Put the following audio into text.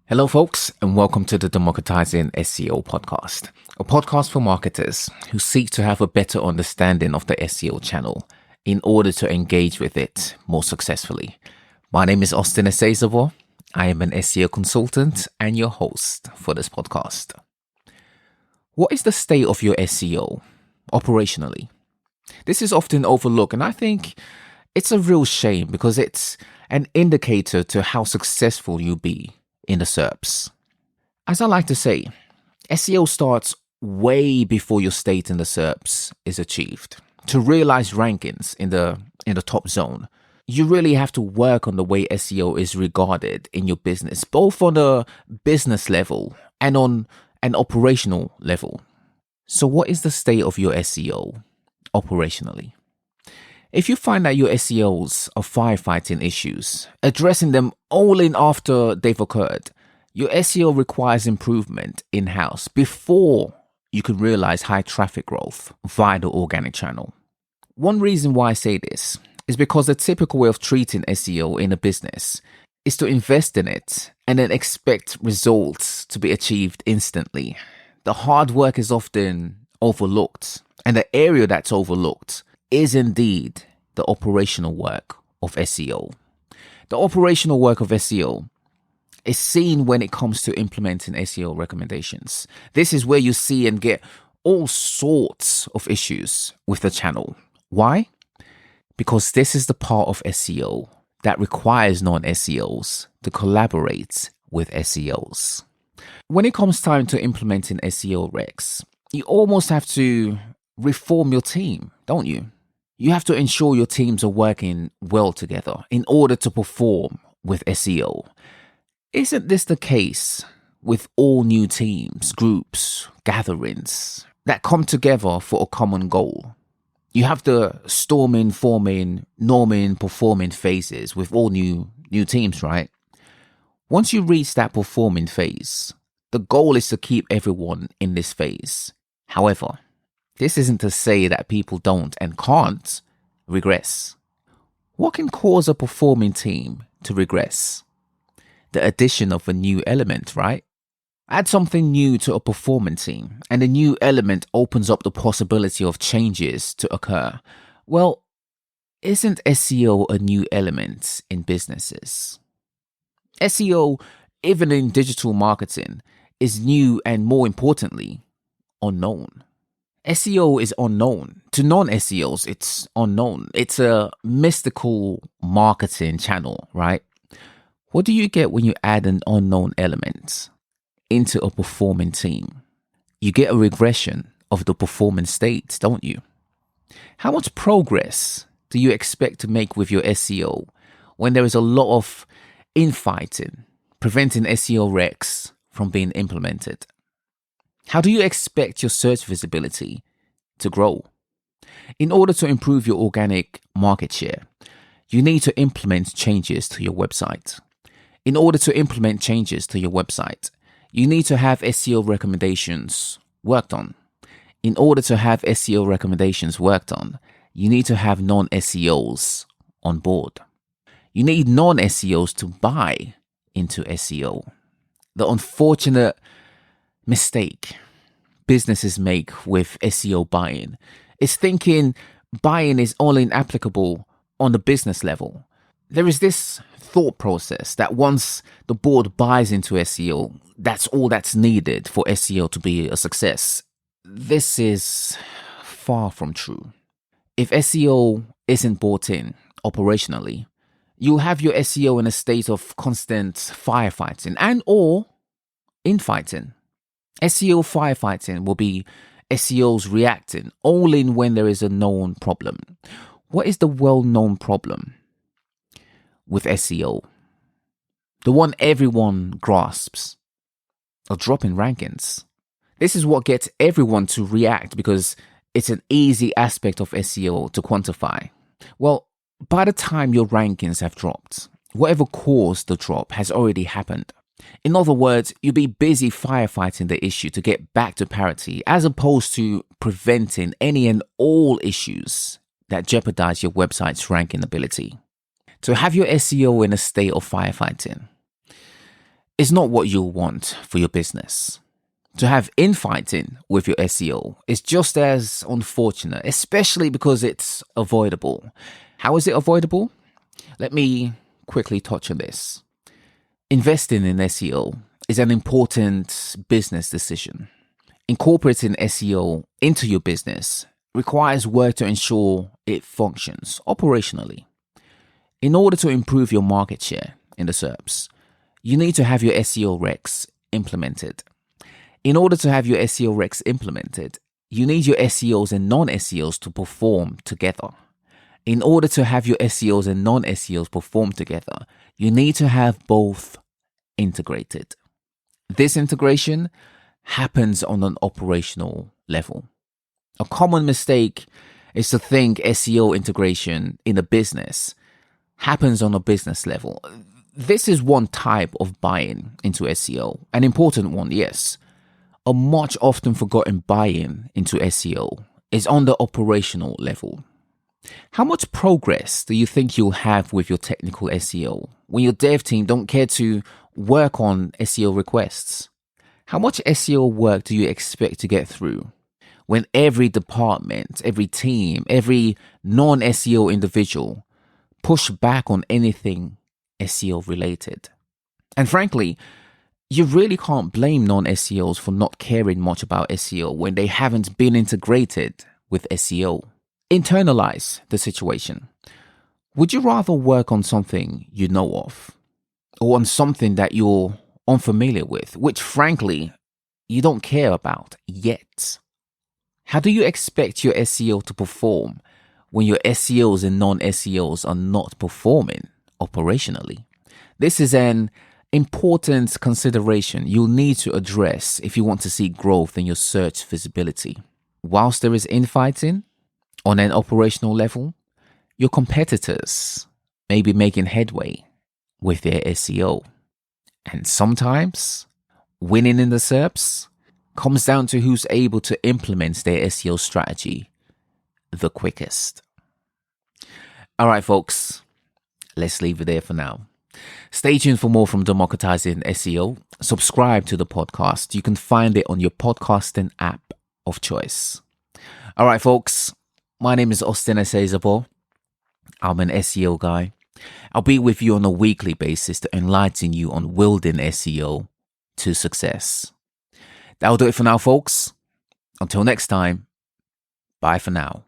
Hello, folks, and welcome to the Democratizing SEO podcast, a podcast for marketers who seek to have a better understanding of the SEO channel in order to engage with it more successfully. My name is Austine Esezobor. I am an SEO consultant and your host for this podcast. What is the state of your SEO operationally? This is often overlooked, and I think it's a real shame because it's an indicator to how successful you'll be in the SERPs. As I like to say, SEO starts way before your state in the SERPs is achieved. To realize rankings in the top zone, you really have to work on the way SEO is regarded in your business, both on a business level and on an operational level. So what is the state of your SEO operationally? If you find that your SEOs are firefighting issues, addressing them only after they've occurred, your SEO requires improvement in-house before you can realize high traffic growth via the organic channel. One reason why I say this is because the typical way of treating SEO in a business is to invest in it and then expect results to be achieved instantly. The hard work is often overlooked, and the area that's overlooked is indeed the operational work of SEO. The operational work of SEO is seen when it comes to implementing SEO recommendations. This is where you see and get all sorts of issues with the channel. Why? Because this is the part of SEO that requires non-SEOs to collaborate with SEOs. When it comes time to implementing SEO recs, you almost have to reform your team, don't you? You have to ensure your teams are working well together in order to perform with SEO. Isn't this the case with all new teams, groups, gatherings that come together for a common goal? You have the storming, forming, norming, performing phases with all new teams, right? Once you reach that performing phase, the goal is to keep everyone in this phase. However, this isn't to say that people don't and can't regress. What can cause a performing team to regress? The addition of a new element, right? Add something new to a performing team, and a new element opens up the possibility of changes to occur. Well, isn't SEO a new element in businesses? SEO, even in digital marketing, is new and, more importantly, unknown. SEO is unknown. To non-SEOs, it's unknown. It's a mystical marketing channel, right? What do you get when you add an unknown element into a performing team? You get a regression of the performance state, don't you? How much progress do you expect to make with your SEO when there is a lot of infighting, preventing SEO recs from being implemented? How do you expect your search visibility to grow? In order to improve your organic market share, you need to implement changes to your website. In order to implement changes to your website, you need to have SEO recommendations worked on. In order to have SEO recommendations worked on, you need to have non-SEOs on board. You need non-SEOs to buy into SEO. The unfortunate mistake businesses make with SEO buying is thinking buying is only applicable on the business level. There is this thought process that once the board buys into SEO, that's all that's needed for SEO to be a success. This is far from true. If SEO isn't bought in operationally, you'll have your SEO in a state of constant firefighting and or infighting. SEO firefighting will be SEOs reacting only when there is a known problem. What is the well-known problem with SEO? The one everyone grasps: a drop in rankings. This is what gets everyone to react because it's an easy aspect of SEO to quantify. Well, by the time your rankings have dropped, whatever caused the drop has already happened. In other words, you'll be busy firefighting the issue to get back to parity, as opposed to preventing any and all issues that jeopardize your website's ranking ability. To have your SEO in a state of firefighting, is not what you'll want for your business. To have infighting with your SEO is just as unfortunate, especially because it's avoidable. How is it avoidable? Let me quickly touch on this. Investing in SEO is an important business decision. Incorporating SEO into your business requires work to ensure it functions operationally. In order to improve your market share in the SERPs, you need to have your SEO recs implemented. In order to have your SEO recs implemented, you need your SEOs and non-SEOs to perform together. In order to have your SEOs and non-SEOs perform together, you need to have both integrated. This integration happens on an operational level. A common mistake is to think SEO integration in a business happens on a business level. This is one type of buy-in into SEO, an important one, yes. A much often forgotten buy-in into SEO is on the operational level. How much progress do you think you'll have with your technical SEO when your dev team don't care to work on SEO requests? How much SEO work do you expect to get through when every department, every team, every non-SEO individual push back on anything SEO related? And frankly, you really can't blame non-SEOs for not caring much about SEO when they haven't been integrated with SEO. Internalize the situation. Would you rather work on something you know of or on something that you're unfamiliar with, which frankly, you don't care about yet? How do you expect your SEO to perform when your SEOs and non-SEOs are not performing operationally? This is an important consideration you'll need to address if you want to see growth in your search visibility. Whilst there is infighting on an operational level, your competitors may be making headway with their SEO. And sometimes, winning in the SERPs comes down to who's able to implement their SEO strategy the quickest. All right, folks, let's leave it there for now. Stay tuned for more from Democratizing SEO. Subscribe to the podcast. You can find it on your podcasting app of choice. All right, folks, my name is Austine Esezobor. I'm an SEO guy. I'll be with you on a weekly basis to enlighten you on wielding SEO to success. That'll do it for now, folks. Until next time, bye for now.